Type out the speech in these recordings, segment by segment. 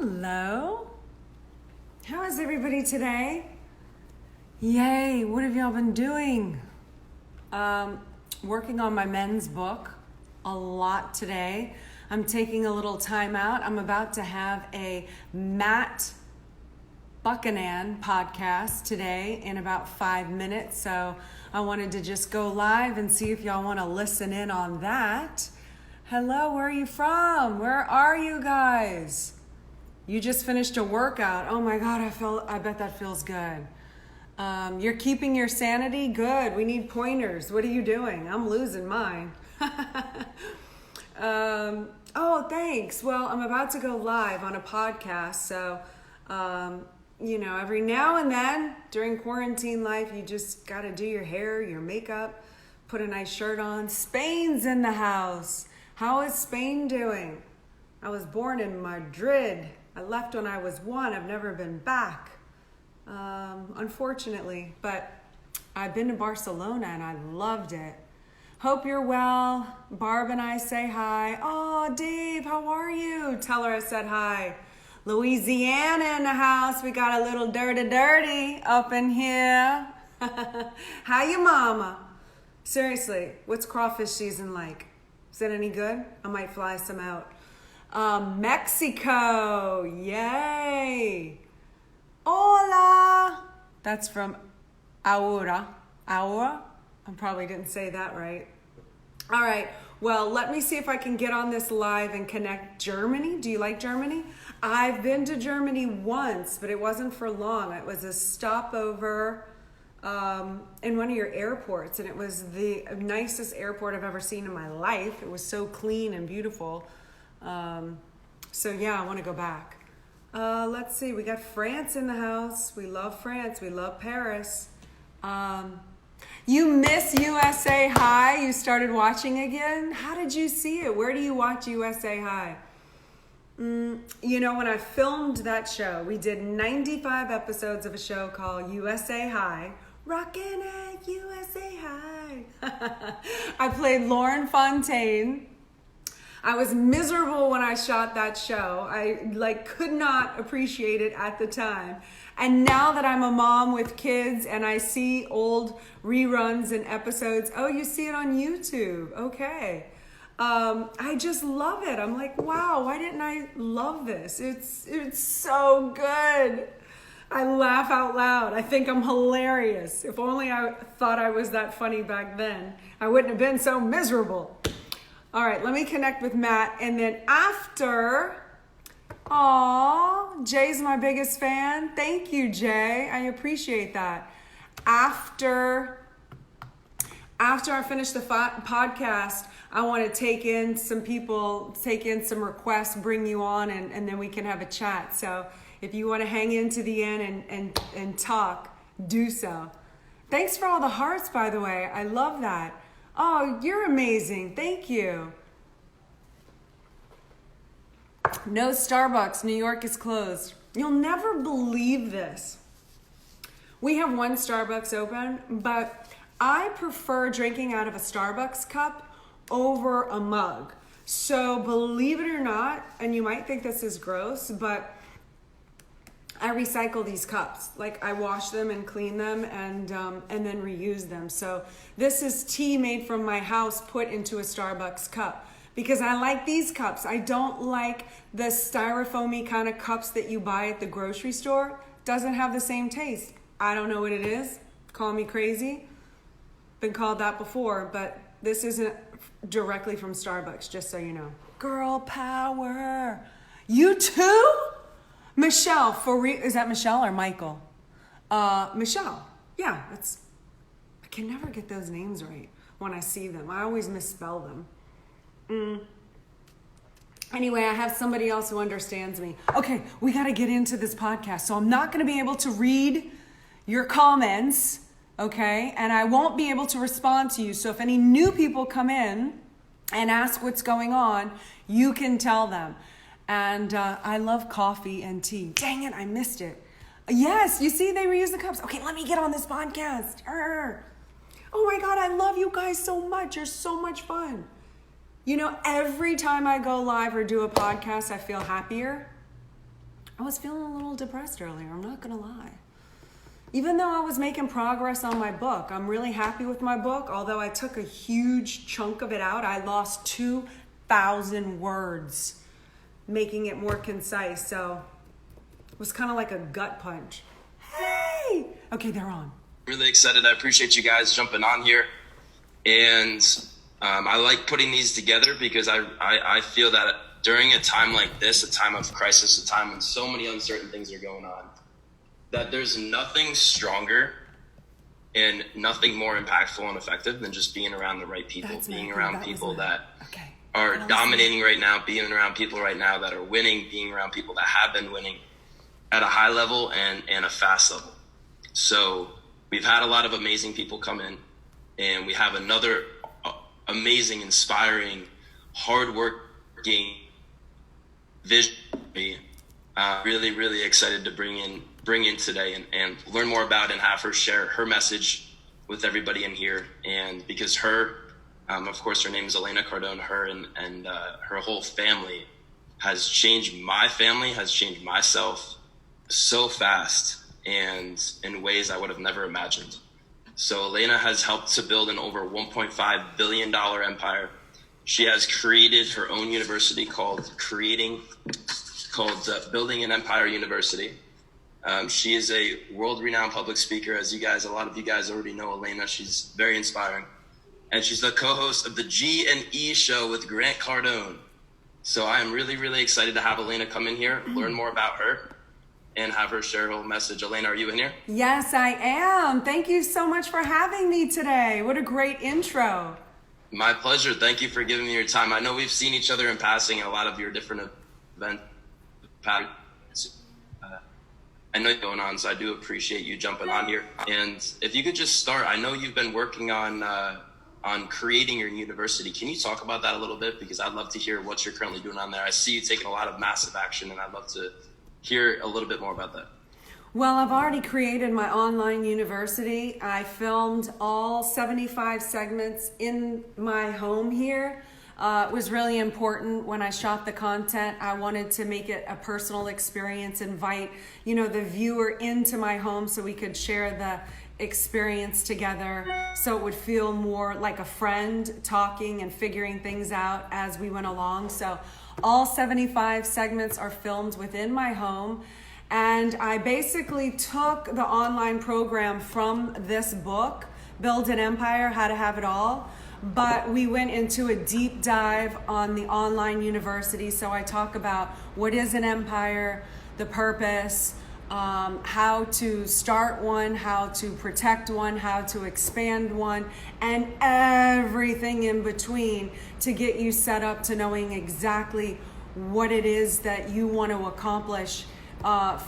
Hello. How is everybody today? Yay, what have y'all been doing? Working on my men's book a lot today. I'm taking a little time out. I'm about to have a Matt Buckhannon podcast today in about 5 minutes. So I wanted to just go live and see if y'all want to listen in on that. Hello, where are you from? Where are you guys? You just finished a workout. Oh my God, I bet that feels good. You're keeping your sanity? Good. We need pointers. What are you doing? I'm losing mine. Oh, thanks. Well, I'm about to go live on a podcast. So, every now and then during quarantine life, you just got to do your hair, your makeup, put a nice shirt on. Spain's in the house. How is Spain doing? I was born in Madrid. I left when I was 1. I've never been back, unfortunately. But I've been to Barcelona and I loved it. Hope you're well. Barb and I say hi. Oh, Dave, how are you? Tell her I said hi. Louisiana in the house. We got a little dirty up in here. How you mama? Seriously, what's crawfish season like? Is it any good? I might fly some out. Mexico, yay. Hola. That's from Aura. I probably didn't say that right. All right, well, let me see if I can get on this live and connect Germany. Do you like Germany? I've been to Germany once, but it wasn't for long. It was a stopover in one of your airports, and it was the nicest airport I've ever seen in my life. It was so clean and beautiful. So yeah, I want to go back. Let's see, we got France in the house. We love France. We love Paris. You miss USA High? You started watching again? How did you see it? Where do you watch USA High? When I filmed that show, we did 95 episodes of a show called USA High. Rockin' at USA High. I played Lauren Fontaine. I was miserable when I shot that show. I could not appreciate it at the time. And now that I'm a mom with kids and I see old reruns and episodes, oh, you see it on YouTube. Okay. I just love it. I'm like, wow, why didn't I love this? It's so good. I laugh out loud. I think I'm hilarious. If only I thought I was that funny back then, I wouldn't have been so miserable. All right, let me connect with Matt. And then after, Jay's my biggest fan. Thank you, Jay. I appreciate that. After I finish the podcast, I want to take in some people, take in some requests, bring you on, and then we can have a chat. So if you want to hang in to the end and talk, do so. Thanks for all the hearts, by the way. I love that. Oh, you're amazing. Thank you. No Starbucks. New York is closed. You'll never believe this. We have one Starbucks open, but I prefer drinking out of a Starbucks cup over a mug. So believe it or not, and you might think this is gross, but I recycle these cups. I wash them and clean them and then reuse them. So this is tea made from my house put into a Starbucks cup because I like these cups. I don't like the styrofoamy kind of cups that you buy at the grocery store. Doesn't have the same taste. I don't know what it is. Call me crazy. Been called that before, but this isn't directly from Starbucks, just so you know. Girl power. You too? Michelle, for real, is that Michelle or Michael? Michelle, yeah, I can never get those names right when I see them. I always misspell them. Anyway, I have somebody else who understands me. Okay, we got to get into this podcast. So I'm not going to be able to read your comments, okay? And I won't be able to respond to you. So if any new people come in and ask what's going on, you can tell them. And I love coffee and tea. Dang it, I missed it. Yes, you see, they reuse the cups. Okay, let me get on this podcast. Oh my God, I love you guys so much. You're so much fun. Every time I go live or do a podcast, I feel happier. I was feeling a little depressed earlier, I'm not gonna lie. Even though I was making progress on my book, I'm really happy with my book. Although I took a huge chunk of it out, I lost 2,000 words, making it more concise. So it was kind of like a gut punch. Hey! Okay, they're on. Really excited. I appreciate you guys jumping on here. And I like putting these together because I feel that during a time like this, a time of crisis, a time when so many uncertain things are going on, that there's nothing stronger and nothing more impactful and effective than just being around the right people, being around people that are dominating right now, being around people right now that are winning, being around people that have been winning at a high level and a fast level. So we've had a lot of amazing people come in, and we have another amazing, inspiring, hardworking visionary. Really, really excited to bring in today and learn more about and have her share her message with everybody in here. And because her, of course, her name is Elena Cardone, her and her whole family has changed my family, has changed myself so fast and in ways I would have never imagined. So Elena has helped to build an over $1.5 billion empire. She has created her own university called Building an Empire University. She is a world-renowned public speaker. As a lot of you guys already know Elena. She's very inspiring. And she's the co-host of the G&E show with Grant Cardone. So I am really, really excited to have Elena come in here, learn more about her, and have her share her whole message. Elena, are you in here? Yes, I am. Thank you so much for having me today. What a great intro. My pleasure. Thank you for giving me your time. I know we've seen each other in passing at a lot of your different events. I know you're going on, so I do appreciate you jumping on here. And if you could just start, I know you've been working on creating your university. Can you talk about that a little bit? Because I'd love to hear what you're currently doing on there. I see you taking a lot of massive action, and I'd love to hear a little bit more about that. Well, I've already created my online university. I filmed all 75 segments in my home here. It was really important when I shot the content. I wanted to make it a personal experience, invite, the viewer into my home so we could share the experience together, so it would feel more like a friend talking and figuring things out as we went along. So all 75 segments are filmed within my home. And I basically took the online program from this book, Build an Empire, How to Have It All. But we went into a deep dive on the online university. So I talk about what is an empire, the purpose, how to start one, how to protect one, how to expand one, and everything in between to get you set up to knowing exactly what it is that you want to accomplish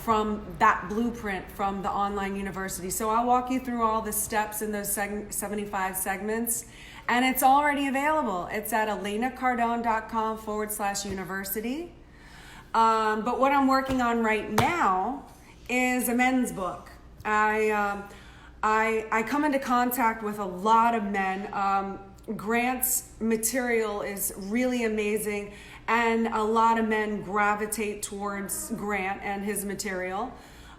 from that blueprint from the online university. So I'll walk you through all the steps in those 75 segments. And it's already available. It's at elenacardone.com/university. But what I'm working on right now is a men's book. I come into contact with a lot of men. Grant's material is really amazing, and a lot of men gravitate towards Grant and his material.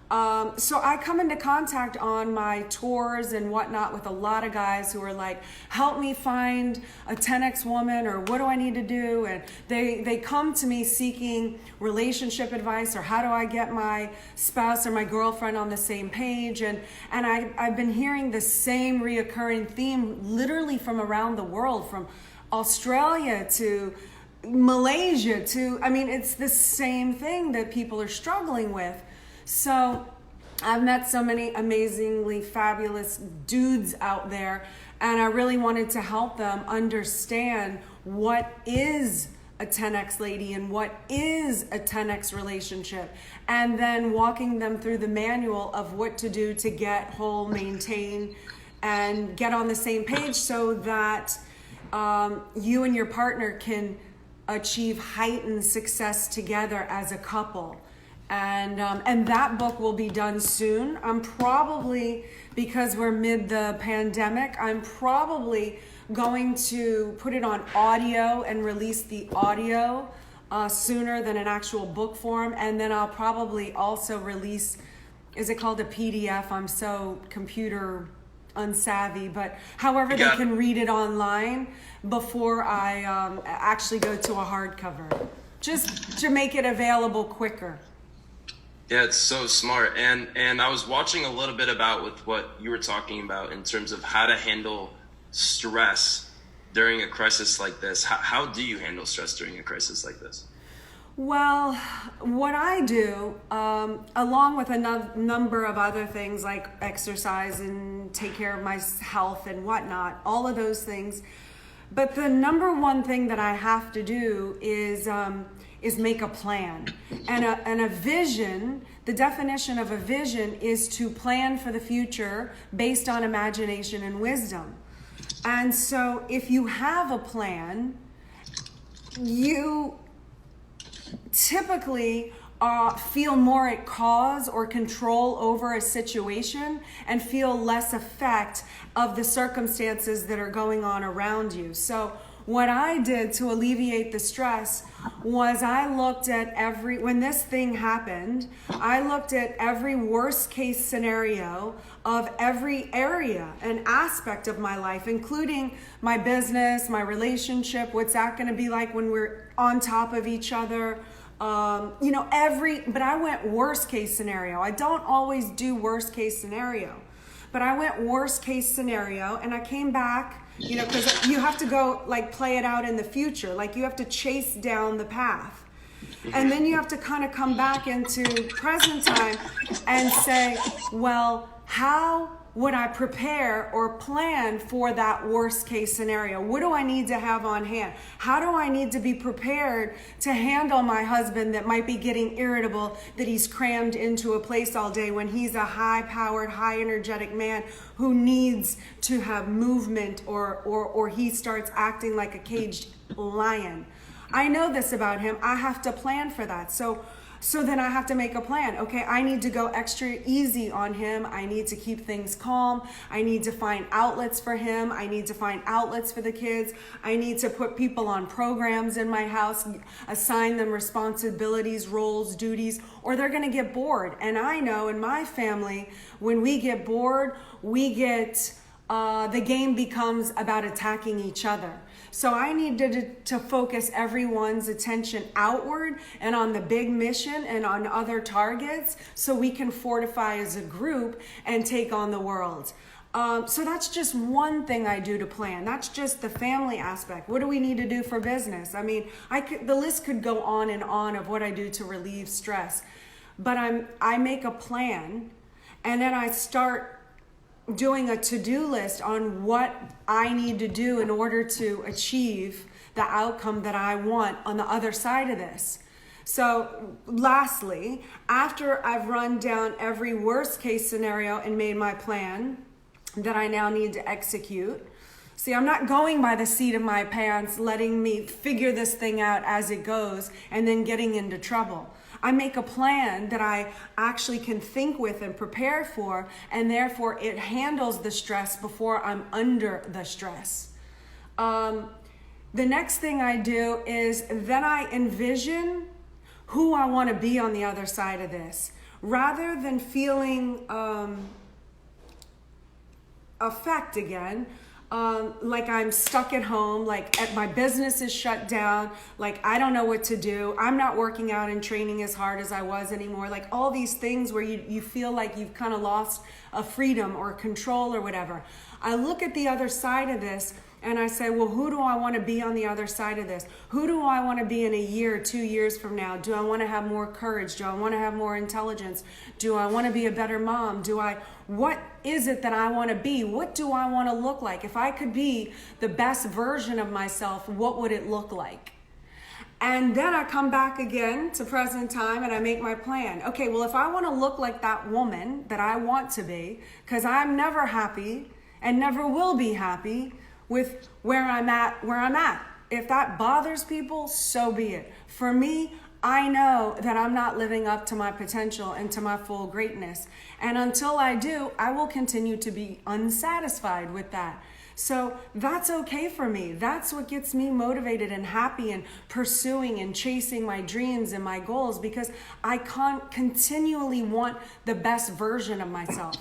So I come into contact on my tours and whatnot with a lot of guys who are like, help me find a 10X woman, or what do I need to do? And they come to me seeking relationship advice, or how do I get my spouse or my girlfriend on the same page? And I've been hearing the same reoccurring theme literally from around the world, from Australia to Malaysia to, it's the same thing that people are struggling with. So I've met so many amazingly fabulous dudes out there, and I really wanted to help them understand what is a 10X lady and what is a 10X relationship, and then walking them through the manual of what to do to get whole, maintain, and get on the same page so that you and your partner can achieve heightened success together as a couple. And that book will be done soon. I'm probably, because we're mid the pandemic, I'm probably going to put it on audio and release the audio sooner than an actual book form. And then I'll probably also release, is it called a PDF? I'm so computer unsavvy, but however they can read it online before I actually go to a hardcover, just to make it available quicker. Yeah, it's so smart. And I was watching a little bit about with what you were talking about in terms of how to handle stress during a crisis like this. How do you handle stress during a crisis like this? Well, what I do, along with a number of other things like exercise and take care of my health and whatnot, all of those things. But the number one thing that I have to do is make a plan. And a vision, the definition of a vision is to plan for the future based on imagination and wisdom. And so if you have a plan, you typically feel more at cause or control over a situation and feel less effect of the circumstances that are going on around you. So what I did to alleviate the stress was I looked at when this thing happened, I looked at every worst case scenario of every area and aspect of my life, including my business, my relationship, what's that going to be like when we're on top of each other, but I went worst case scenario. I don't always do worst case scenario, but I went worst case scenario, and I came back, because you have to go play it out in the future. You have to chase down the path. And then you have to kind of come back into present time and say, well, how would I prepare or plan for that worst case scenario? What do I need to have on hand? How do I need to be prepared to handle my husband that might be getting irritable, that he's crammed into a place all day when he's a high-powered, high-energetic man who needs to have movement, or he starts acting like a caged lion? I know this about him. I have to plan for that. So then I have to make a plan. Okay, I need to go extra easy on him. I need to keep things calm. I need to find outlets for him. I need to find outlets for the kids. I need to put people on programs in my house, assign them responsibilities, roles, duties, or they're going to get bored. And I know in my family, when we get bored, the game becomes about attacking each other. So I needed to focus everyone's attention outward and on the big mission and on other targets so we can fortify as a group and take on the world. So that's just one thing I do to plan. That's just the family aspect. What do we need to do for business? I mean, the list could go on and on of what I do to relieve stress. But I make a plan, and then I start doing a to-do list on what I need to do in order to achieve the outcome that I want on the other side of this. So lastly, after I've run down every worst case scenario and made my plan that I now need to execute, see, I'm not going by the seat of my pants, letting me figure this thing out as it goes and then getting into trouble. I make a plan that I actually can think with and prepare for, and therefore it handles the stress before I'm under the stress. The next thing I do is then I envision who I want to be on the other side of this. Rather than feeling effect again, like I'm stuck at home, my business is shut down, I don't know what to do. I'm not working out and training as hard as I was anymore. All these things where you feel like you've kind of lost a freedom or control or whatever. I look at the other side of this and I say, well, who do I want to be on the other side of this? Who do I want to be in a year, 2 years from now? Do I want to have more courage? Do I want to have more intelligence? Do I want to be a better mom? What is it that I want to be? What do I want to look like? If I could be the best version of myself, what would it look like? And then I come back again to present time and I make my plan. Okay, well, if I want to look like that woman that I want to be, because I'm never happy and never will be happy with where I'm at. If that bothers people, so be it. For me, I know that I'm not living up to my potential and to my full greatness. And until I do, I will continue to be unsatisfied with that. So that's okay for me. That's what gets me motivated and happy and pursuing and chasing my dreams and my goals, because I continually want the best version of myself.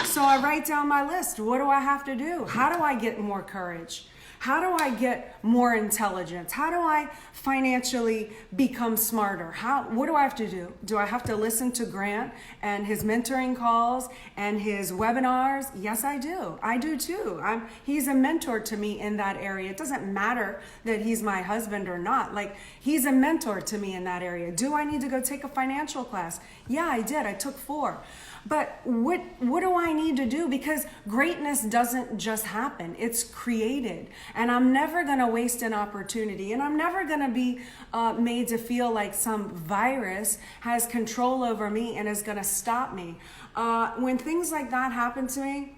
So I write down my list. What do I have to do? How do I get more courage? How do I get more intelligence? How do I financially become smarter? What do I have to do? Do I have to listen to Grant and his mentoring calls and his webinars? Yes, I do. I do too. He's a mentor to me in that area. It doesn't matter that he's my husband or not. Like, he's a mentor to me in that area. Do I need to go take a financial class? Yeah, I did. I took 4. But what do I need to do? Because greatness doesn't just happen. It's created. And I'm never going to waste an opportunity. And I'm never going to be made to feel like some virus has control over me and is going to stop me. When things like that happen to me,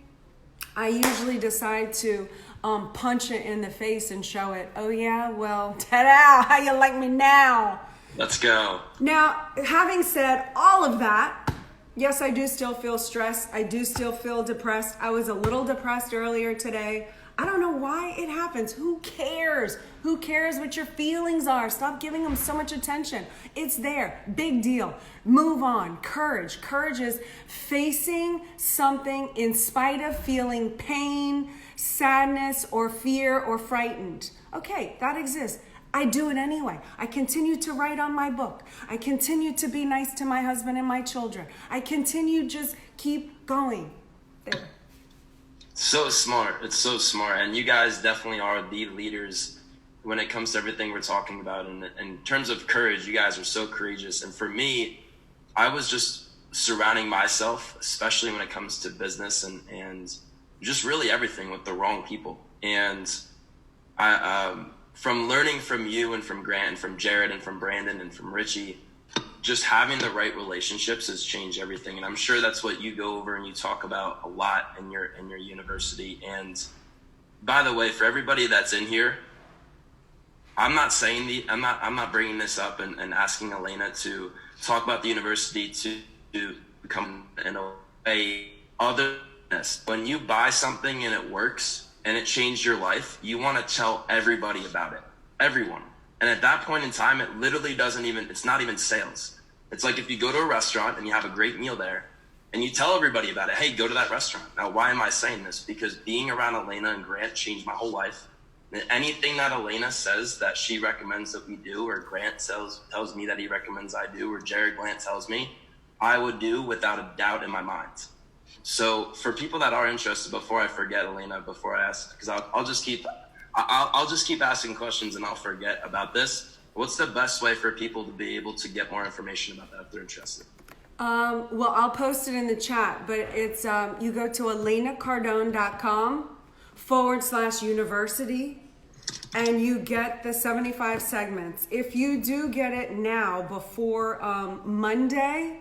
I usually decide to punch it in the face and show it. Oh yeah, well, ta-da, how you like me now? Let's go. Now, having said all of that, yes, I do still feel stressed. I do still feel depressed. I was a little depressed earlier today. I don't know why it happens. Who cares? Who cares what your feelings are? Stop giving them so much attention. It's there. Big deal. Move on. Courage. Courage is facing something in spite of feeling pain, sadness, or fear, or frightened. Okay, that exists. I do it anyway. I continue to write on my book. I continue to be nice to my husband and my children. I continue, just keep going. There. So smart. It's so smart. And you guys definitely are the leaders when it comes to everything we're talking about. And in terms of courage, you guys are so courageous. And for me, I was just surrounding myself, especially when it comes to business and just really everything, with the wrong people. And from learning from you and from Grant and from Jared and from Brandon and from Richie, just having the right relationships has changed everything. And I'm sure that's what you go over and you talk about a lot in your university. And by the way, for everybody that's in here, I'm not bringing this up and asking Elena to talk about the university to become in a way other than this. When you buy something and it works and it changed your life, you want to tell everybody about it. Everyone. And at that point in time, it literally it's not even sales. It's like if you go to a restaurant and you have a great meal there and you tell everybody about it, hey, go to that restaurant. Now, why am I saying this? Because being around Elena and Grant changed my whole life. And anything that Elena says that she recommends that we do, or Grant tells me that he recommends I do, or Jared Grant tells me, I would do without a doubt in my mind. So for people that are interested, before I forget, Elena, before I ask, because I'll just keep asking questions and I'll forget about this. What's the best way for people to be able to get more information about that if they're interested? Well, I'll post it in the chat, but it's you go to elenacardone.com/university and you get the 75 segments. If you do get it now before Monday,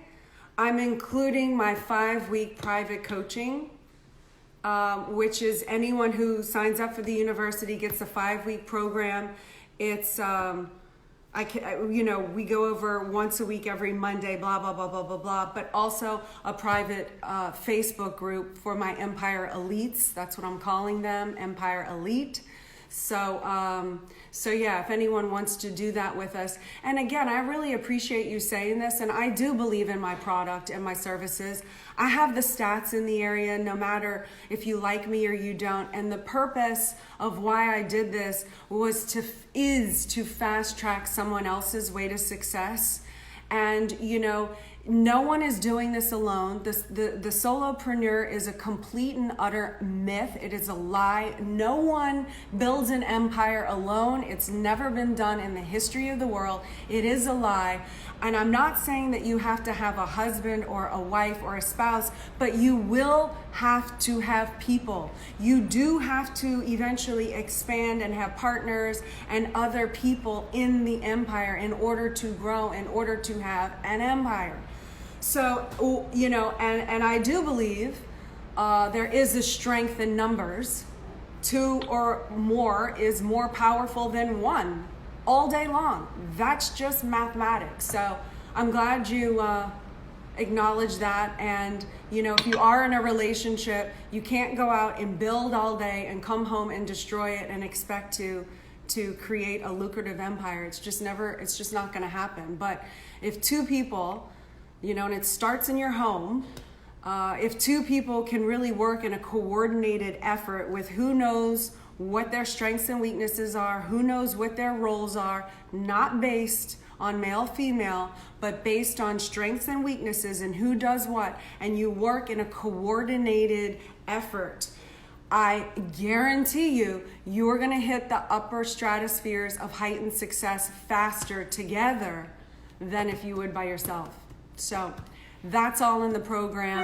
I'm including my 5-week private coaching, which is anyone who signs up for the university gets a 5-week program. It's, we go over once a week, every Monday, blah, blah, blah, blah, blah, blah, but also a private Facebook group for my Empire Elites. That's what I'm calling them, Empire Elite. So yeah, if anyone wants to do that with us. And again, I really appreciate you saying this, and I do believe in my product and my services. I have the stats in the area, no matter if you like me or you don't. And the purpose of why I did this is to fast track someone else's way to success. And, no one is doing this alone. The solopreneur is a complete and utter myth. It is a lie. No one builds an empire alone. It's never been done in the history of the world. It is a lie. And I'm not saying that you have to have a husband or a wife or a spouse, but you will have to have people. You do have to eventually expand and have partners and other people in the empire in order to grow, in order to have an empire. So, and I do believe there is a strength in numbers. 2 or more is more powerful than 1 all day long. That's just mathematics. So I'm glad you acknowledge that. And, you know, if you are in a relationship, you can't go out and build all day and come home and destroy it and expect to create a lucrative empire. It's just not going to happen. But if two people, you know, and it starts in your home, if two people can really work in a coordinated effort with who knows what their strengths and weaknesses are, who knows what their roles are, not based on male, female, but based on strengths and weaknesses and who does what, and you work in a coordinated effort, I guarantee you are going to hit the upper stratospheres of heightened success faster together than if you would by yourself. So that's all in the program,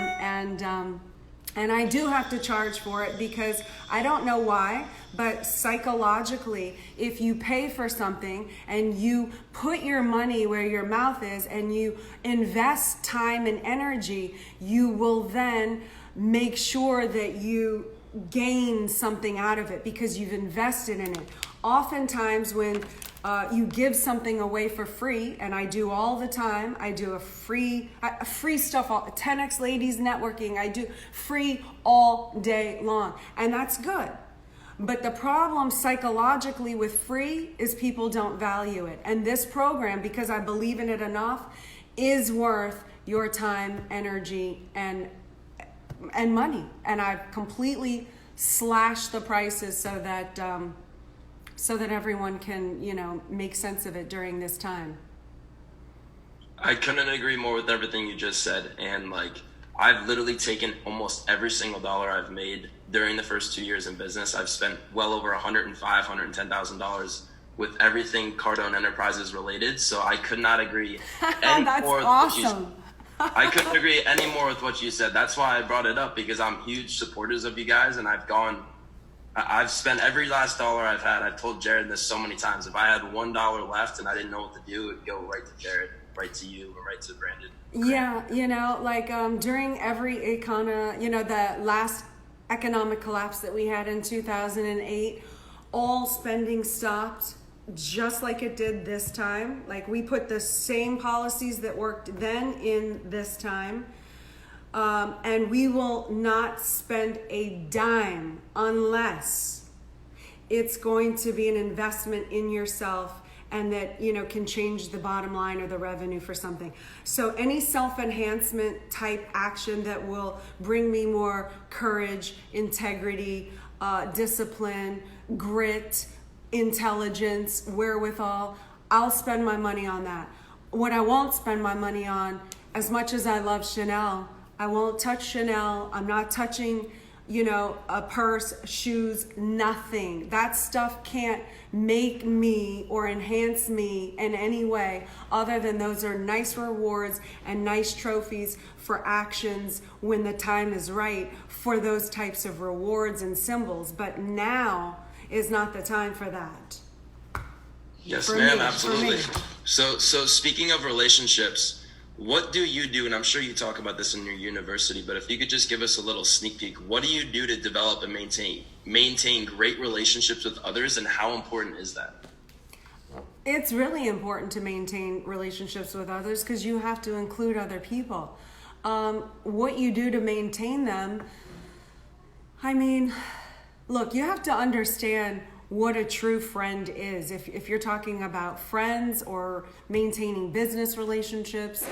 and I do have to charge for it because I don't know why, but psychologically, if you pay for something and you put your money where your mouth is and you invest time and energy, you will then make sure that you gain something out of it because you've invested in it. Oftentimes when you give something away for free, and I do all the time, I do a free stuff, 10X Ladies Networking, I do free all day long, and that's good. But the problem psychologically with free is people don't value it. And this program, because I believe in it enough, is worth your time, energy, and money. And I've completely slashed the prices so that everyone can, you know, make sense of it during this time. I couldn't agree more with everything you just said. And like, I've literally taken almost every single dollar I've made during the first 2 years in business. I've spent well over $105,000, $110,000 with everything Cardone Enterprises related. So I could not agree any That's more with awesome. I couldn't agree any more with what you said. That's why I brought it up, because I'm huge supporters of you guys, and I've spent every last dollar I've had. I've told Jared this so many times. If I had $1 left and I didn't know what to do, it would go right to Jared, right to you, or right to Brandon. Yeah, you know, like during every the last economic collapse that we had in 2008, all spending stopped just like it did this time. Like we put the same policies that worked then in this time. And we will not spend a dime unless it's going to be an investment in yourself and that, you know, can change the bottom line or the revenue for something. So any self-enhancement type action that will bring me more courage, integrity, discipline, grit, intelligence, wherewithal, I'll spend my money on that. What I won't spend my money on, as much as I love Chanel, I won't touch Chanel. I'm not touching, you know, a purse, shoes, nothing. That stuff can't make me or enhance me in any way other than those are nice rewards and nice trophies for actions when the time is right for those types of rewards and symbols. But now is not the time for that. Yes, ma'am, absolutely. So speaking of relationships, what do you do, and I'm sure you talk about this in your university, but if you could just give us a little sneak peek, what do you do to develop and maintain great relationships with others, and how important is that? It's really important to maintain relationships with others because you have to include other people. What you do to maintain them, I mean, look, you have to understand what a true friend is. If you're talking about friends or maintaining business relationships,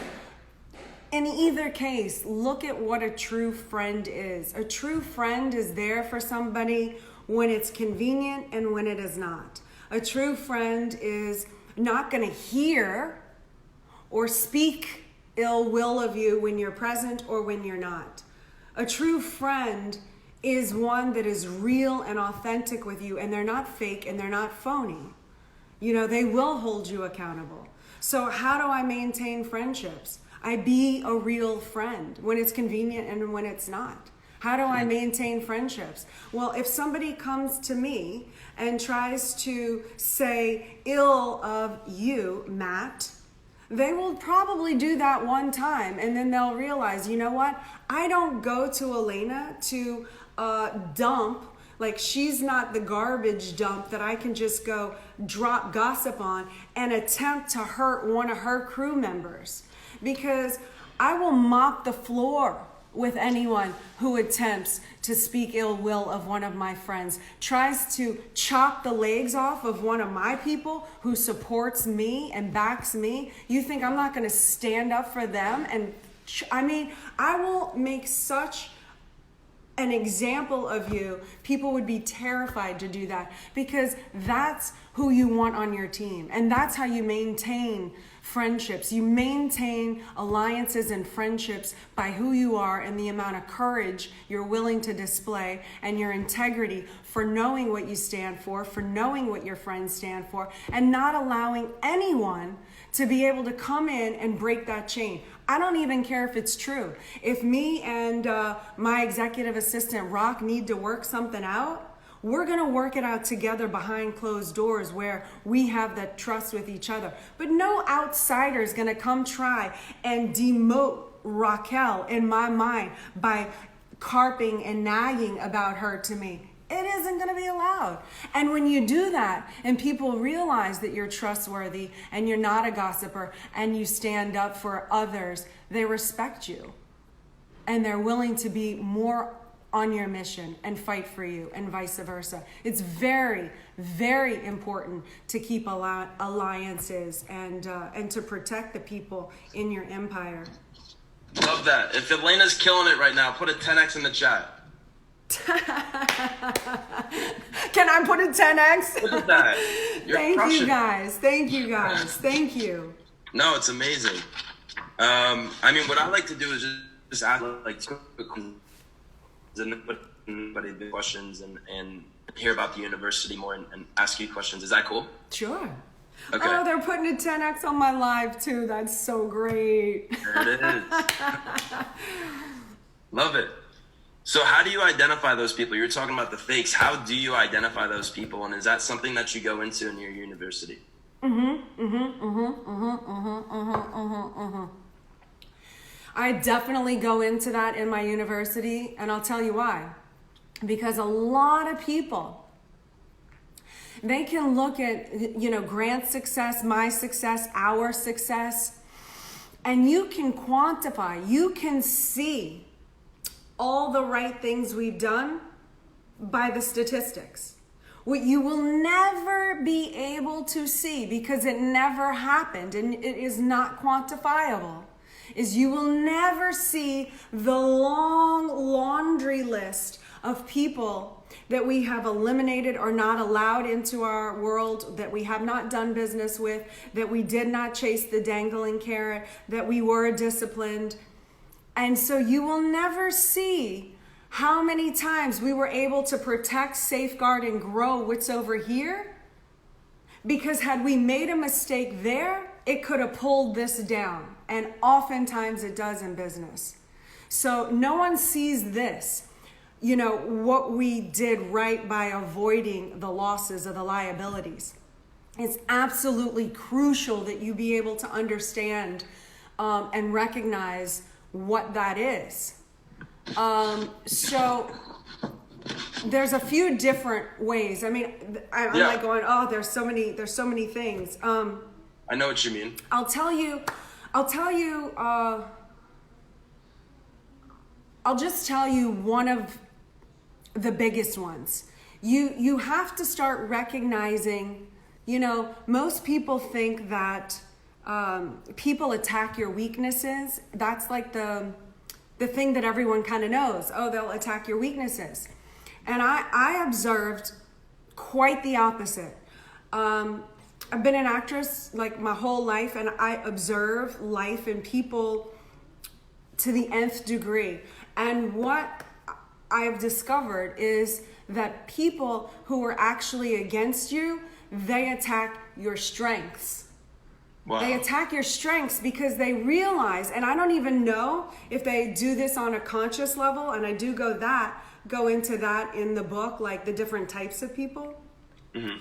in either case, look at what a true friend is. A true friend is there for somebody when it's convenient and when it is not. A true friend is not going to hear or speak ill will of you when you're present or when you're not. A true friend is one that is real and authentic with you, and they're not fake and they're not phony. You know, they will hold you accountable. So how do I maintain friendships? I be a real friend when it's convenient and when it's not. How do I maintain friendships? Well, if somebody comes to me and tries to say ill of you, Matt, they will probably do that one time, and then they'll realize, you know what? I don't go to Elena to dump, like she's not the garbage dump that I can just go drop gossip on and attempt to hurt one of her crew members, because I will mop the floor with anyone who attempts to speak ill will of one of my friends, tries to chop the legs off of one of my people who supports me and backs me. You think I'm not going to stand up for them? And I will make such an example of you. People would be terrified to do that, because that's who you want on your team. And that's how you maintain friendships. You maintain alliances and friendships by who you are and the amount of courage you're willing to display, and your integrity for knowing what you stand for knowing what your friends stand for, and not allowing anyone to be able to come in and break that chain. I don't even care if it's true. If me and my executive assistant, Rock, need to work something out, we're going to work it out together behind closed doors where we have that trust with each other. But no outsider is going to come try and demote Raquel in my mind by carping and nagging about her to me. It isn't going to be allowed. And when you do that and people realize that you're trustworthy and you're not a gossiper and you stand up for others, they respect you. And they're willing to be more on your mission and fight for you, and vice versa. It's very, very important to keep alliances and to protect the people in your empire. Love that. If Elena's killing it right now, put a 10x in the chat. Can I put a 10x? Look at that. Thank you guys. Thank you guys. Thank you. No, it's amazing. What I like to do is just ask questions and hear about the university more and ask you questions. Is that cool? Sure. Okay. Oh, they're putting a 10x on my live too. That's so great. There it is. Love it. So how do you identify those people? You're talking about the fakes. How do you identify those people? And is that something that you go into in your university? I definitely go into that in my university, and I'll tell you why. Because a lot of people, they can look at, Grant's success, my success, our success, and you can quantify, you can see all the right things we've done by the statistics. What you will never be able to see, because it never happened and it is not quantifiable, is you will never see the long laundry list of people that we have eliminated or not allowed into our world, that we have not done business with, that we did not chase the dangling carrot, that we were disciplined. And so you will never see how many times we were able to protect, safeguard, and grow what's over here. Because had we made a mistake there, it could have pulled this down. And oftentimes it does in business. So no one sees this, what we did right by avoiding the losses or the liabilities. It's absolutely crucial that you be able to understand and recognize what that is. So there's a few different ways. I'm like going, oh, there's so many things. I know what you mean. I'll just tell you one of the biggest ones. You have to start recognizing, most people think that people attack your weaknesses. That's like the thing that everyone kind of knows. Oh, they'll attack your weaknesses. And I observed quite the opposite. I've been an actress like my whole life, and I observe life and people to the nth degree. And what I've discovered is that people who are actually against you, they attack your strengths. Wow. They attack your strengths because they realize, and I don't even know if they do this on a conscious level, and I do go into that in the book, like the different types of people. Mm-hmm.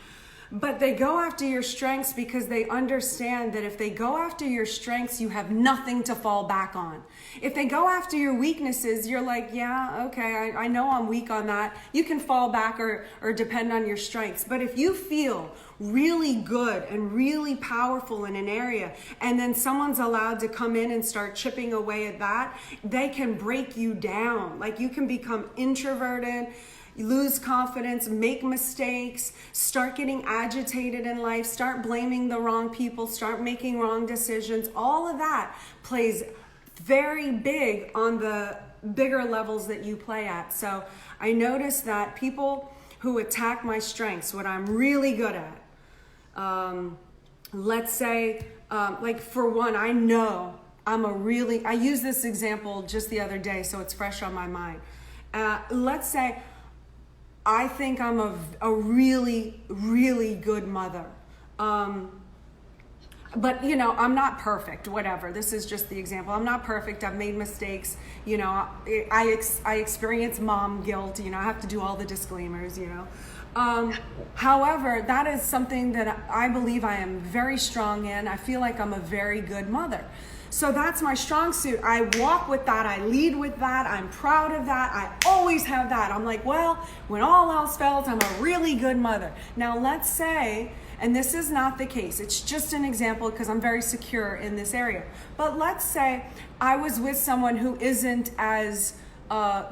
But they go after your strengths because they understand that if they go after your strengths, you have nothing to fall back on. If they go after your weaknesses, you're like, yeah, okay, I know I'm weak on that. You can fall back or depend on your strengths. But if you feel really good and really powerful in an area, and then someone's allowed to come in and start chipping away at that, they can break you down. Like, you can become introverted, lose confidence, make mistakes, start getting agitated in life, start blaming the wrong people, start making wrong decisions. All of that plays very big on the bigger levels that you play at. So I noticed that people who attack my strengths, what I'm really good at, let's say, like for one, I know I used this example just the other day, so it's fresh on my mind. Let's say I think I'm a really, really good mother. But, you know, I'm not perfect, whatever. This is just the example. I'm not perfect. I've made mistakes. You know, I experience mom guilt. You know, I have to do all the disclaimers, you know. However, that is something that I believe I am very strong in. I feel like I'm a very good mother. So that's my strong suit. I walk with that. I lead with that. I'm proud of that. I always have that. I'm like, well, when all else fails, I'm a really good mother. Now, let's say, and this is not the case, it's just an example because I'm very secure in this area. But let's say I was with someone who isn't as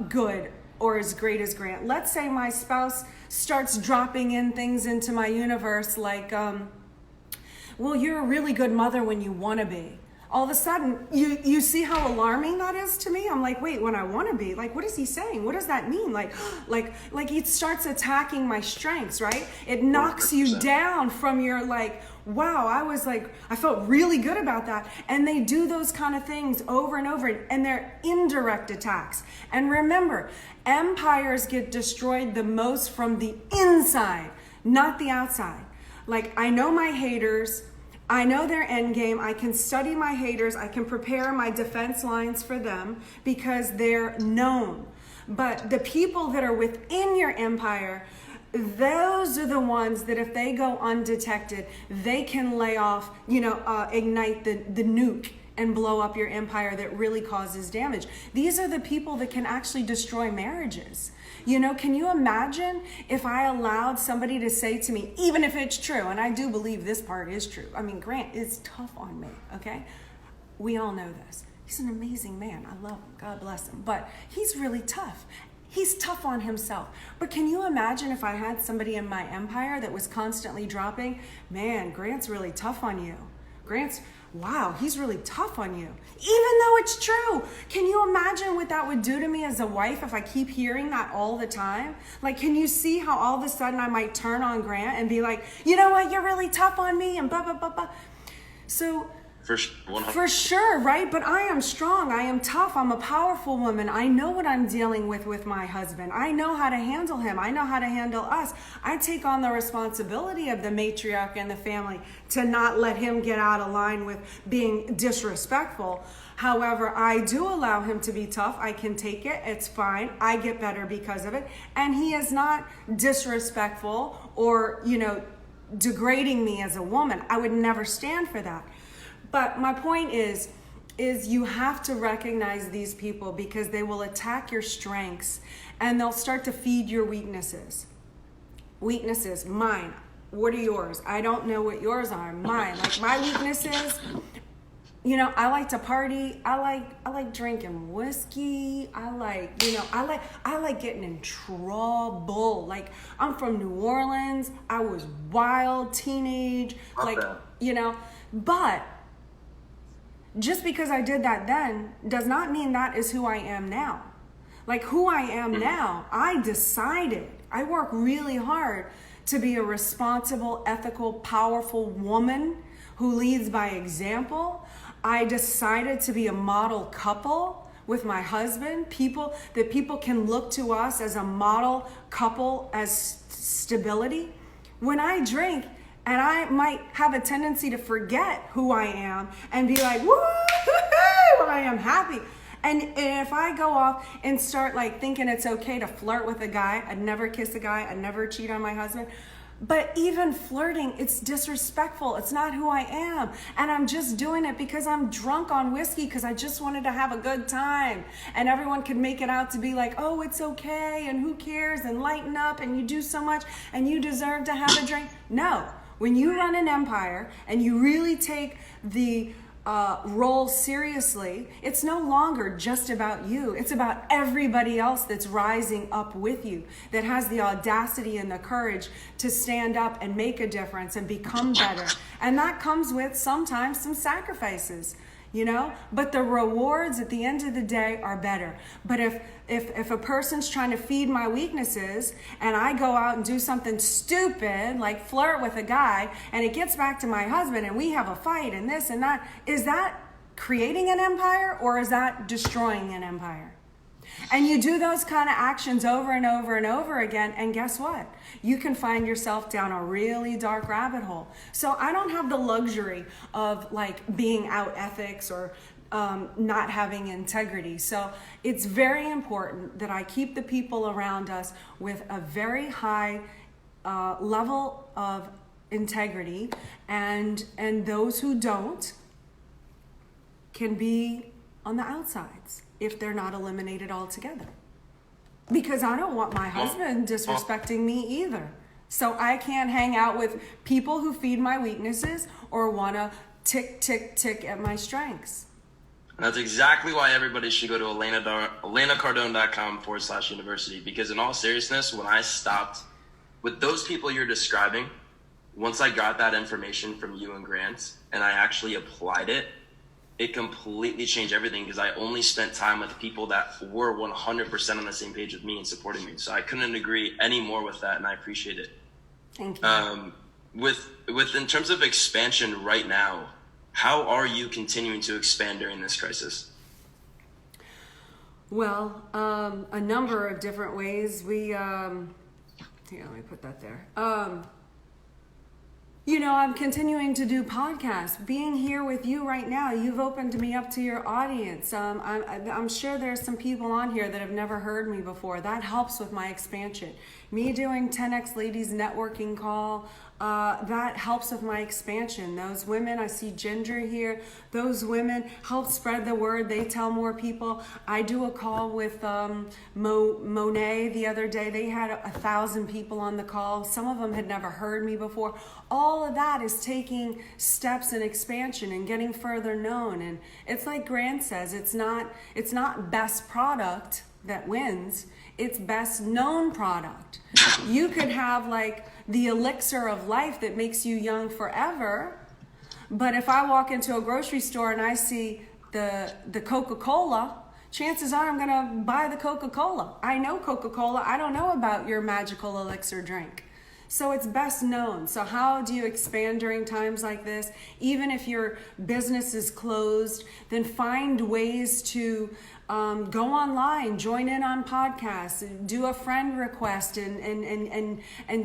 good or as great as Grant. Let's say my spouse starts dropping in things into my universe like, well, you're a really good mother when you want to be. All of a sudden, you see how alarming that is to me? I'm like, wait, when I want to be, like, what is he saying? What does that mean? Like it starts attacking my strengths, right? It knocks 100%. You down from your like, wow, I felt really good about that. And they do those kind of things over and over, and they're indirect attacks. And remember, empires get destroyed the most from the inside, not the outside. Like, I know my haters, I know their end game. I can study my haters. I can prepare my defense lines for them because they're known. But the people that are within your empire, those are the ones that if they go undetected, they can lay off, ignite the nuke and blow up your empire that really causes damage. These are the people that can actually destroy marriages. Can you imagine if I allowed somebody to say to me, even if it's true, and I do believe this part is true. I mean, Grant is tough on me, okay? We all know this. He's an amazing man. I love him. God bless him. But he's really tough. He's tough on himself. But can you imagine if I had somebody in my empire that was constantly dropping, man, Grant's really tough on you. Wow, he's really tough on you. Even though it's true. Can you imagine what that would do to me as a wife if I keep hearing that all the time? Like, can you see how all of a sudden I might turn on Grant and be like, you know what, you're really tough on me and blah, blah, blah, blah. So, for sure, right? But I am strong. I am tough. I'm a powerful woman. I know what I'm dealing with my husband. I know how to handle him. I know how to handle us. I take on the responsibility of the matriarch in the family to not let him get out of line with being disrespectful. However, I do allow him to be tough. I can take it. It's fine. I get better because of it. And he is not disrespectful or, degrading me as a woman. I would never stand for that. But my point is you have to recognize these people because they will attack your strengths and they'll start to feed your weaknesses. Weaknesses, mine. What are yours? I don't know what yours are. Mine. Like my weaknesses, I like to party. I like drinking whiskey. I like getting in trouble. Like I'm from New Orleans. I was wild, teenage, but just because I did that then does not mean that is who I am now. Like who I am now, I decided, I work really hard to be a responsible, ethical, powerful woman who leads by example. I decided to be a model couple with my husband, people can look to us as a model couple, as stability. When I drink, and I might have a tendency to forget who I am and be like, woo, I am happy. And if I go off and start like thinking it's okay to flirt with a guy, I'd never kiss a guy, I'd never cheat on my husband, But even flirting, it's disrespectful. It's not who I am. And I'm just doing it because I'm drunk on whiskey because I just wanted to have a good time. And everyone could make it out to be like, oh, it's okay and who cares and lighten up and you do so much and you deserve to have a drink. No, when you run an empire and you really take the role seriously, it's no longer just about you. It's about everybody else that's rising up with you, that has the audacity and the courage to stand up and make a difference and become better. And that comes with sometimes some sacrifices, you know, but the rewards at the end of the day are better. But if a person's trying to feed my weaknesses and I go out and do something stupid like flirt with a guy and it gets back to my husband and we have a fight and this and that, is that creating an empire or is that destroying an empire? And you do those kind of actions over and over and over again, and guess what? You can find yourself down a really dark rabbit hole. So I don't have the luxury of like being out ethics or not having integrity. So it's very important that I keep the people around us with a very high level of integrity, and those who don't can be on the outsides if they're not eliminated altogether. Because I don't want my husband disrespecting me either. So I can't hang out with people who feed my weaknesses or want to tick at my strengths. That's exactly why everybody should go to ElenaCardone.com/university, because in all seriousness, when I stopped with those people you're describing, once I got that information from you and Grant and I actually applied it, it completely changed everything, because I only spent time with people that were 100% on the same page with me and supporting me. So I couldn't agree any more with that, and I appreciate it. Thank you. With in terms of expansion right now, how are you continuing to expand during this crisis? Well, a number of different ways. Here, let me put that there. You know, I'm continuing to do podcasts. Being here with you right now, you've opened me up to your audience. I'm sure there's some people on here that have never heard me before. That helps with my expansion. Me doing 10X Ladies networking call, that helps with my expansion. Those women, I see Ginger here, those women help spread the word. They tell more people. I do a call with Monet the other day. They had 1,000 people on the call. Some of them had never heard me before. All of that is taking steps in expansion and getting further known. And it's like Grant says, it's not best product that wins. It's best known product. You could have like the elixir of life that makes you young forever, but if I walk into a grocery store and I see the Coca-Cola, chances are I'm gonna buy the Coca-Cola. I know Coca-Cola. I don't know about your magical elixir drink. So it's best known. So how do you expand during times like this? Even if your business is closed, then find ways to go online, join in on podcasts, do a friend request, and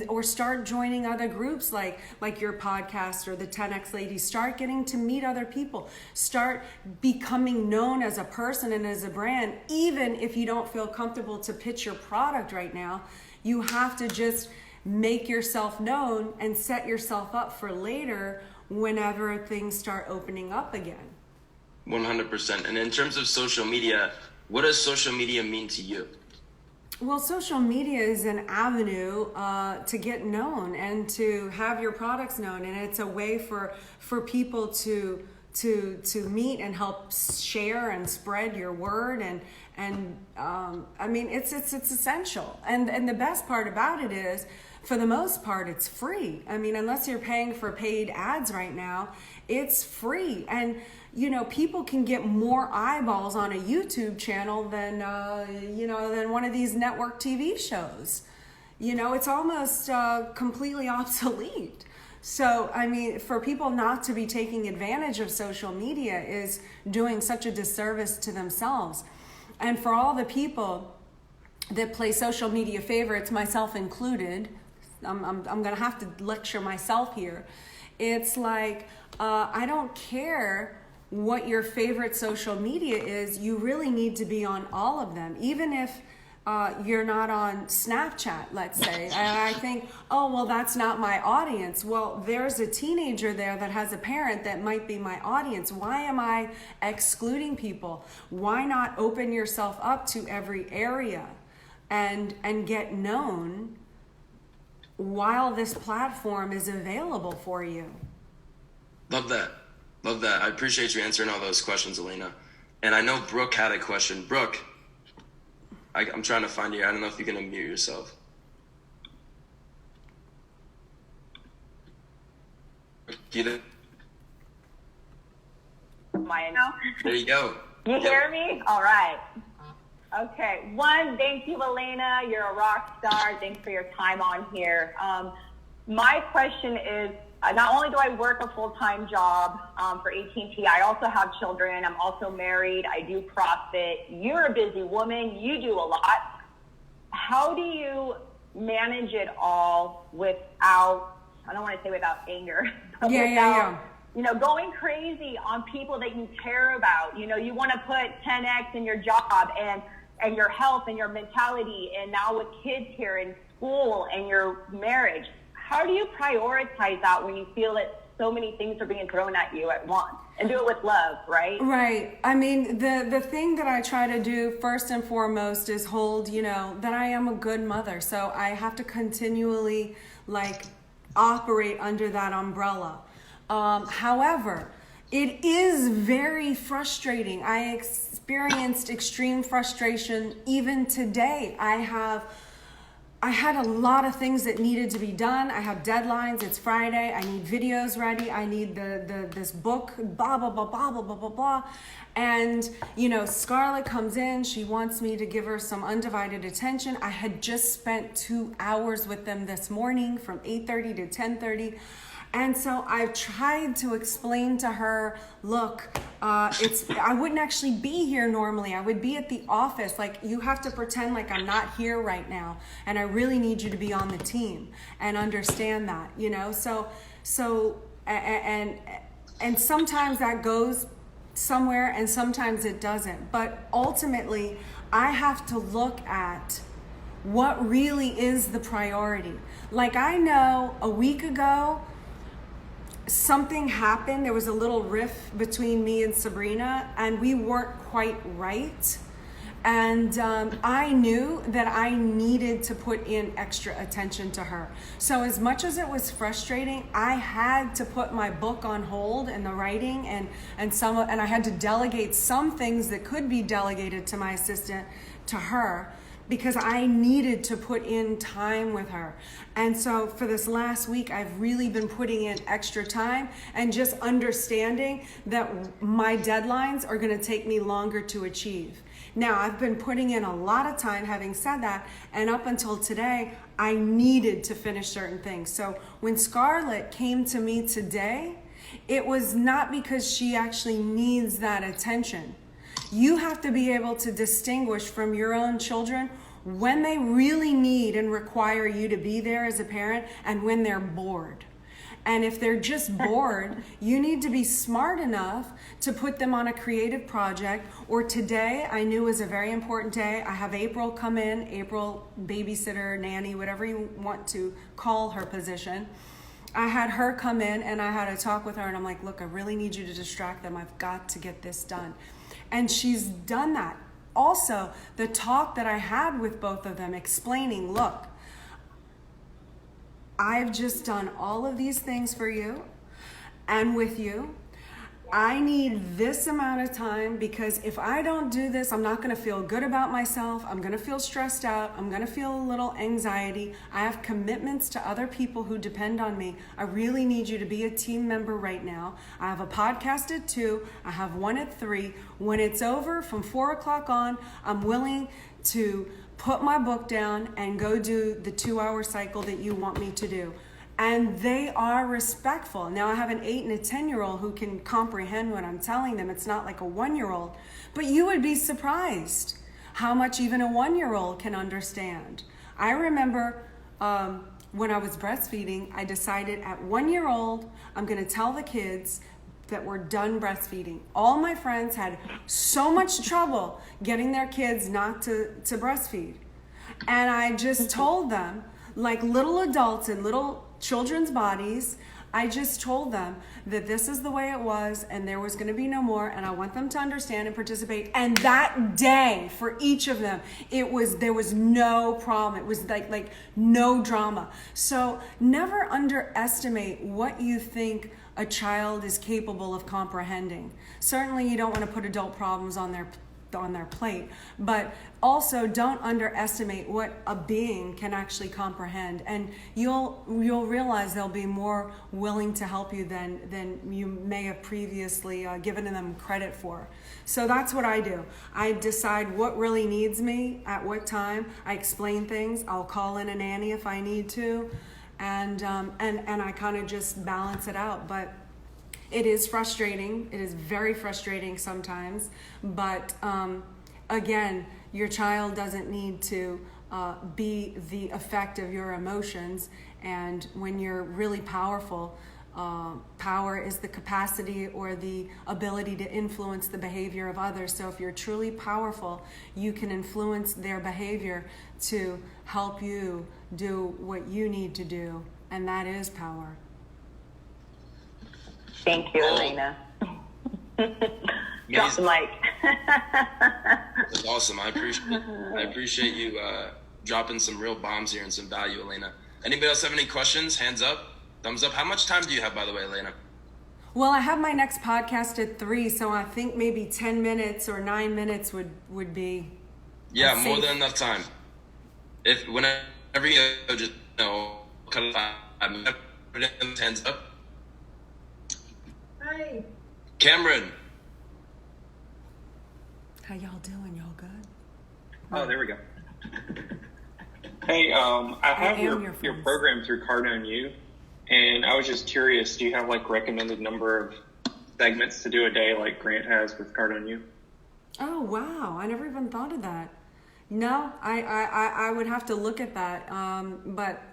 or start joining other groups like your podcast or the 10X Ladies. Start getting to meet other people. Start becoming known as a person and as a brand. Even if you don't feel comfortable to pitch your product right now, you have to just make yourself known and set yourself up for later whenever things start opening up again. 100%. And in terms of social media, what does social media mean to you? Well, social media is an avenue to get known and to have your products known, and it's a way for people to meet and help share and spread your word, and I mean it's essential. And the best part about it is, for the most part, it's free. I mean, unless you're paying for paid ads right now, it's free. And you know, people can get more eyeballs on a YouTube channel than one of these network TV shows. You know, it's almost completely obsolete. So, I mean, for people not to be taking advantage of social media is doing such a disservice to themselves. And for all the people that play social media favorites, myself included, I'm going to have to lecture myself here. It's like, I don't care what your favorite social media is. You really need to be on all of them. Even if you're not on Snapchat, let's say. And I think, oh, well, that's not my audience. Well, there's a teenager there that has a parent that might be my audience. Why am I excluding people? Why not open yourself up to every area and get known while this platform is available for you? Love that. Love that. I appreciate you answering all those questions, Elena. And I know Brooke had a question. Brooke, I'm trying to find you. I don't know if you can unmute yourself. You there? There you go. You hear me? All right. Okay. One, thank you, Elena. You're a rock star. Thanks for your time on here. My question is, not only do I work a full-time job for AT&T, I also have children. I'm also married. I do CrossFit. You're a busy woman. You do a lot. How do you manage it all without, I don't want to say without anger, but without, you know, going crazy on people that you care about? You know, you want to put 10x in your job and your health and your mentality, and now with kids here in school and your marriage. How do you prioritize that when you feel that so many things are being thrown at you at once? And do it with love, right? Right. I mean, the thing that I try to do first and foremost is hold, you know, that I am a good mother. So I have to continually like operate under that umbrella. However, it is very frustrating. I experienced extreme frustration even today. I had a lot of things that needed to be done. I have deadlines. It's Friday. I need videos ready. I need this book, blah, blah, blah, blah, blah, blah, blah, blah. And, you know, Scarlett comes in. She wants me to give her some undivided attention. I had just spent 2 hours with them this morning from 8:30 to 10:30. And so I've tried to explain to her, look, I wouldn't actually be here normally. I would be at the office. Like, you have to pretend like I'm not here right now. And I really need you to be on the team and understand that, you know? And sometimes that goes somewhere and sometimes it doesn't. But ultimately, I have to look at what really is the priority. Like, I know a week ago, something happened. There was a little rift between me and Sabrina, and we weren't quite right. And I knew that I needed to put in extra attention to her. So as much as it was frustrating, I had to put my book on hold and the writing, and I had to delegate some things that could be delegated to my assistant to her, because I needed to put in time with her. And so for this last week, I've really been putting in extra time and just understanding that my deadlines are gonna take me longer to achieve. Now, I've been putting in a lot of time, having said that, and up until today, I needed to finish certain things. So when Scarlett came to me today, it was not because she actually needs that attention. You have to be able to distinguish from your own children when they really need and require you to be there as a parent and when they're bored. And if they're just bored, you need to be smart enough to put them on a creative project. Or today, I knew was a very important day. I have April come in, April babysitter, nanny, whatever you want to call her position. I had her come in and I had a talk with her, and I'm like, look, I really need you to distract them. I've got to get this done. And she's done that. Also, the talk that I had with both of them explaining, look, I've just done all of these things for you and with you. I need this amount of time, because if I don't do this, I'm not going to feel good about myself. I'm going to feel stressed out. I'm going to feel a little anxiety. I have commitments to other people who depend on me. I really need you to be a team member right now. I have a podcast at 2. I have one at 3. When it's over from 4 o'clock on, I'm willing to put my book down and go do the 2-hour cycle that you want me to do. And they are respectful. Now, I have an 8 and a 10-year-old who can comprehend what I'm telling them. It's not like a 1-year-old. But you would be surprised how much even a 1-year-old can understand. I remember when I was breastfeeding, I decided at 1-year-old, I'm going to tell the kids that we're done breastfeeding. All my friends had so much trouble getting their kids not to breastfeed. And I just told them, like little adults in little children's bodies, I just told them that this is the way it was and there was going to be no more, and I want them to understand and participate. And that day for each of them, there was no problem. It was like no drama. So never underestimate what you think a child is capable of comprehending. Certainly you don't want to put adult problems on their plate, but also don't underestimate what a being can actually comprehend, and you'll realize they'll be more willing to help you than you may have previously given them credit for. So that's what I do. I decide what really needs me at what time. I explain things. I'll call in a nanny if I need to, and I kind of just balance it out. But it is frustrating. It is very frustrating sometimes. But again, your child doesn't need to be the effect of your emotions. And when you're really powerful, power is the capacity or the ability to influence the behavior of others. So if you're truly powerful, you can influence their behavior to help you do what you need to do. And that is power. Thank you, Elena. Drop the mic. That's awesome. I appreciate you dropping some real bombs here and some value, Elena. Anybody else have any questions? Hands up, thumbs up. How much time do you have, by the way, Elena? Well, I have my next podcast at 3, so I think maybe 10 minutes or 9 minutes would be. Yeah, more than enough time. Whenever you go, just cut it 5 minutes. Hands up. Hi. Cameron. How y'all doing? Y'all good? Oh, there we go. Hey, I have your program through Cardone U, and I was just curious, do you have like recommended number of segments to do a day like Grant has with Cardone U? Oh, wow. I never even thought of that. No, I would have to look at that. But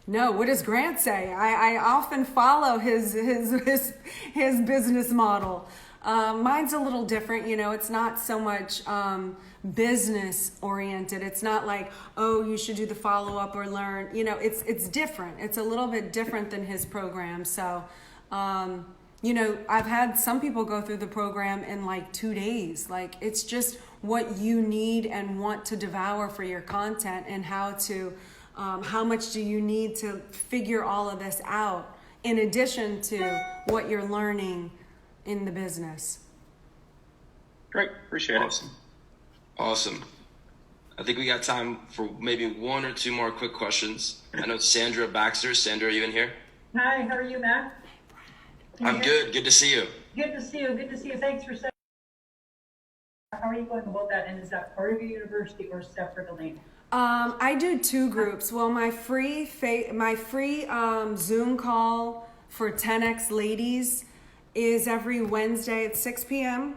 no, what does Grant say? I often follow his business model. Mine's a little different, it's not so much business oriented. It's not like, oh, you should do the follow-up or learn, it's different. It's a little bit different than his program. So, I've had some people go through the program in like 2 days. Like, it's just what you need and want to devour for your content, and how much do you need to figure all of this out in addition to what you're learning in the business. Great. Appreciate it. Awesome. I think we got time for maybe 1 or 2 more quick questions. I know Sandra Baxter. Sandra, are you in here? Hi, how are you, Matt? I'm good. Good to see you. Good to see you. Good to see you. Thanks for saying. How are you going about that? And is that part of your university or separate, Elena? I do 2 groups. Well, my free Zoom call for 10X ladies is every Wednesday at 6 p.m.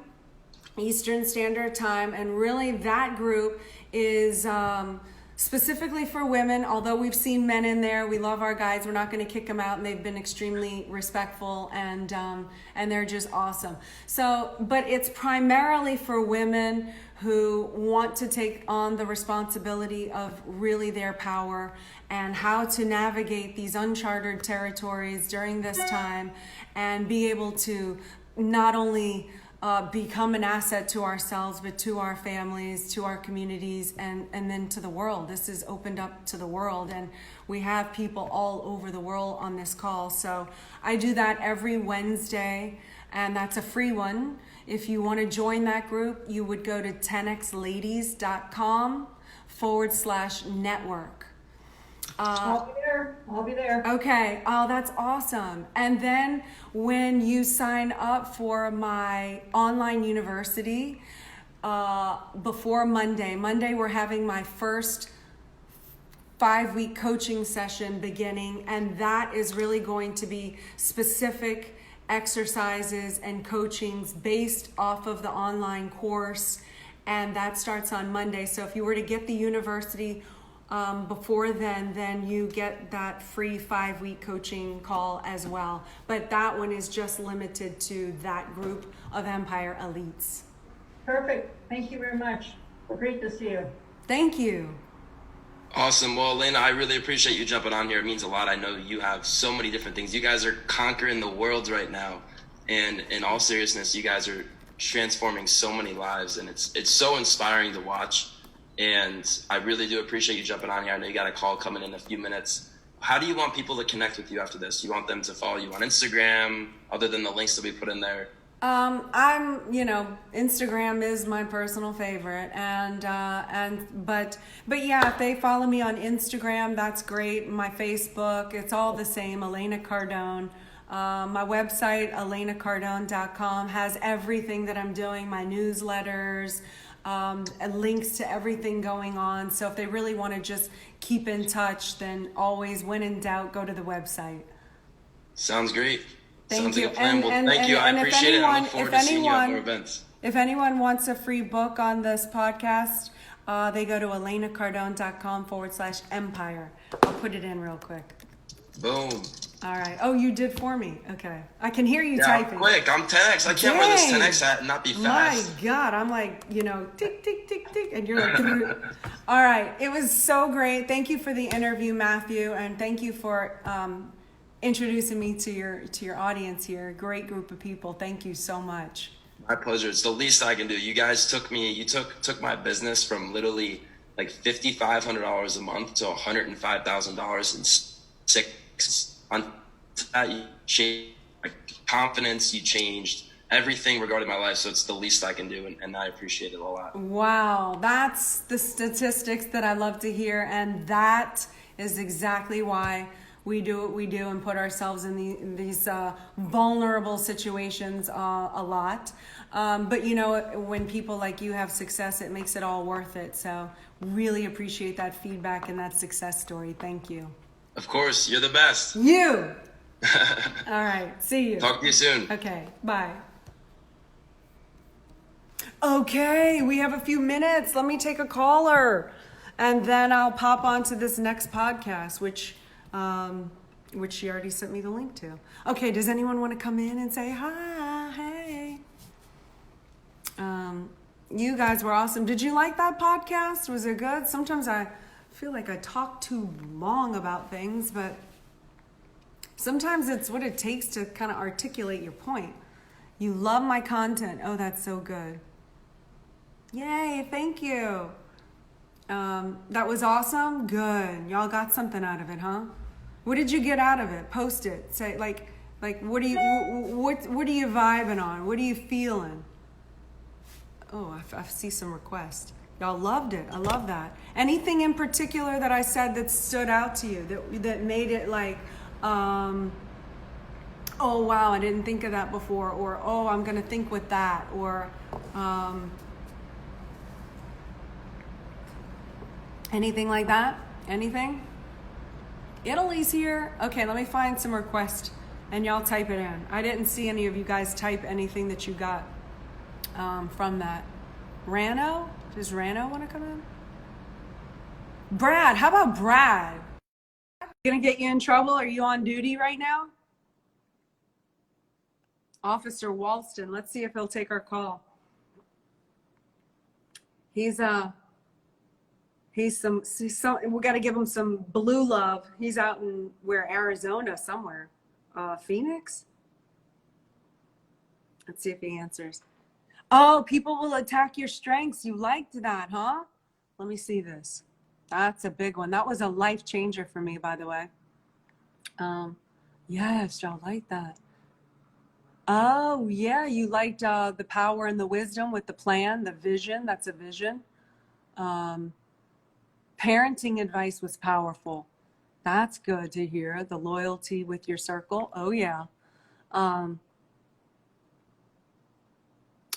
Eastern Standard Time. And really that group is specifically for women, although we've seen men in there. We love our guys. We're not going to kick them out, and they've been extremely respectful, and they're just awesome. So, but it's primarily for women who want to take on the responsibility of really their power and how to navigate these uncharted territories during this time and be able to not only become an asset to ourselves, but to our families, to our communities, and then to the world. This is opened up to the world, and we have people all over the world on this call. So I do that every Wednesday, and that's a free one. If you want to join that group, you would go to 10xladies.com/network. I'll be there. Okay. Oh, that's awesome. And then when you sign up for my online university, before Monday we're having my first 5-week coaching session beginning, and that is really going to be specific exercises and coachings based off of the online course, and that starts on Monday. So if you were to get the university before then you get that free 5-week coaching call as well. But that one is just limited to that group of Empire Elites. Perfect. Thank you very much. Great to see you. Thank you. Awesome. Well, Elena, I really appreciate you jumping on here. It means a lot. I know you have so many different things. You guys are conquering the world right now. And in all seriousness, you guys are transforming so many lives, and it's so inspiring to watch. And I really do appreciate you jumping on here. I know you got a call coming in a few minutes. How do you want people to connect with you after this? You want them to follow you on Instagram, other than the links that we put in there? Instagram is my personal favorite, but yeah, if they follow me on Instagram, that's great. My Facebook, it's all the same, Elena Cardone. My website, elenacardone.com, has everything that I'm doing, my newsletters, and links to everything going on. So if they really want to just keep in touch, then always, when in doubt, go to the website. Sounds great. Thank Sounds you. like a plan. Thank you. I appreciate it. I look forward to seeing you at more events. If anyone wants a free book on this podcast, they go to elenacardone.com/empire. I'll put it in real quick. Boom. All right. Oh, you did for me. Okay. I can hear you Yeah, typing. I'm quick. I'm 10X. I can't wear this 10X hat and not be fast. My God. I'm like, tick, tick, tick, tick. And you're like, all right. It was so great. Thank you for the interview, Matthew. And thank you for introducing me to your audience here. Great group of people. Thank you so much. My pleasure. It's the least I can do. You guys took my business from literally like $5,500 a month to $105,000 in 6 on that. You changed my confidence. You changed everything regarding my life. So it's the least I can do, and I appreciate it a lot. Wow, that's the statistics that I love to hear, and that is exactly why we do what we do and put ourselves in these vulnerable situations a lot. But when people like you have success, it makes it all worth it. So really appreciate that feedback and that success story. Thank you. Of course, you're the best. You. All right, see you. Talk to you soon. Okay, bye. Okay, we have a few minutes. Let me take a caller, and then I'll pop onto this next podcast, which she already sent me the link to. Okay, does anyone want to come in and say hi? Hey. You guys were awesome. Did you like that podcast? Was it good? Sometimes I feel like I talk too long about things, but sometimes it's what it takes to kind of articulate your point. You love my content. Oh, that's so good. Yay, thank you. That was awesome. Good. Y'all got something out of it, huh? What did you get out of it? Post it. Say like what are you vibing on? What are you feeling? Oh, I see some requests. Y'all loved it. I love that. Anything in particular that I said that stood out to you that made it like, oh wow, I didn't think of that before, or oh, I'm gonna think with that, or anything like that? Anything? Italy's here. Okay, let me find some requests and y'all type it in. I didn't see any of you guys type anything that you got from that. Rano? Does Rano want to come in? Brad, how about Brad? Gonna get you in trouble? Are you on duty right now? Officer Walston, let's see if he'll take our call. He's some we got to give him some blue love. He's out in Arizona somewhere. Phoenix? Let's see if he answers. Oh, people will attack your strengths. You liked that, huh? Let me see this. That's a big one. That was a life changer for me, by the way. Yes, y'all like that. Oh, yeah, you liked the power and the wisdom with the plan, the vision. That's a vision. Parenting advice was powerful. That's good to hear. The loyalty with your circle. Oh, yeah.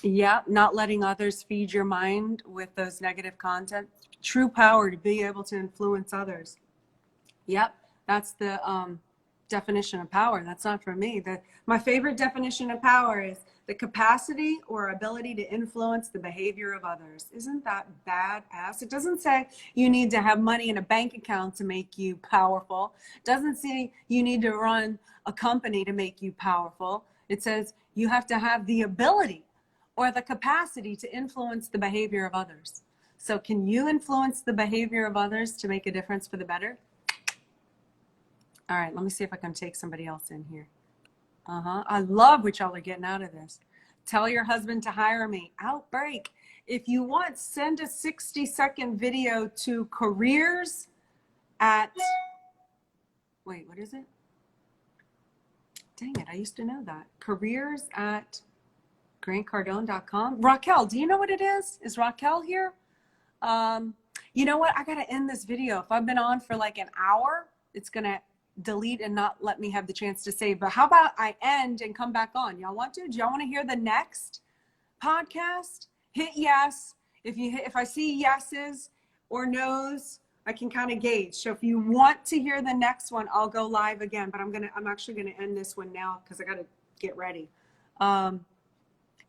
Yeah, not letting others feed your mind with those negative content. True power to be able to influence others. Yep, that's the definition of power. That's not for me. My favorite definition of power is the capacity or ability to influence the behavior of others. Isn't that badass? It doesn't say you need to have money in a bank account to make you powerful. It doesn't say you need to run a company to make you powerful. It says you have to have the ability or the capacity to influence the behavior of others. So can you influence the behavior of others to make a difference for the better? All right, let me see if I can take somebody else in here. I love what y'all are getting out of this. Tell your husband to hire me. Outbreak. If you want, send a 60-second video to careers at, wait, what is it? Dang it, I used to know that. Careers at grantcardone.com. Raquel, do you know what it is? Is Raquel here? You know what? I got to end this video. If I've been on for like an hour, it's going to delete and not let me have the chance to save. But how about I end and come back on? Y'all want to? Do y'all want to hear the next podcast? Hit yes. If I see yeses or no's, I can kind of gauge. So if you want to hear the next one, I'll go live again. But I'm actually gonna end this one now because I gotta get ready. Yeah,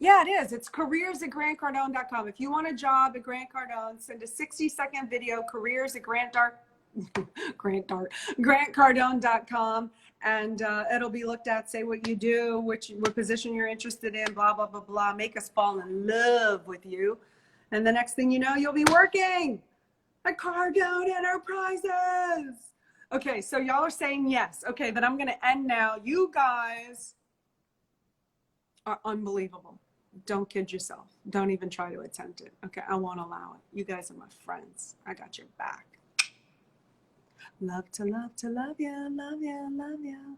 it is. It's careers@grantcardone.com. If you want a job at Grant Cardone, send a 60-second video, careers at grantcardone.com, and it'll be looked at. Say what you do, what position you're interested in, blah, blah, blah, blah. Make us fall in love with you. And the next thing you know, you'll be working at Cardone Enterprises. Okay, so y'all are saying yes. Okay, then I'm going to end now. You guys are unbelievable. Don't kid yourself. Don't even try to attempt it. Okay, I won't allow it. You guys are my friends. I got your back. Love to love to love you, love you, love you.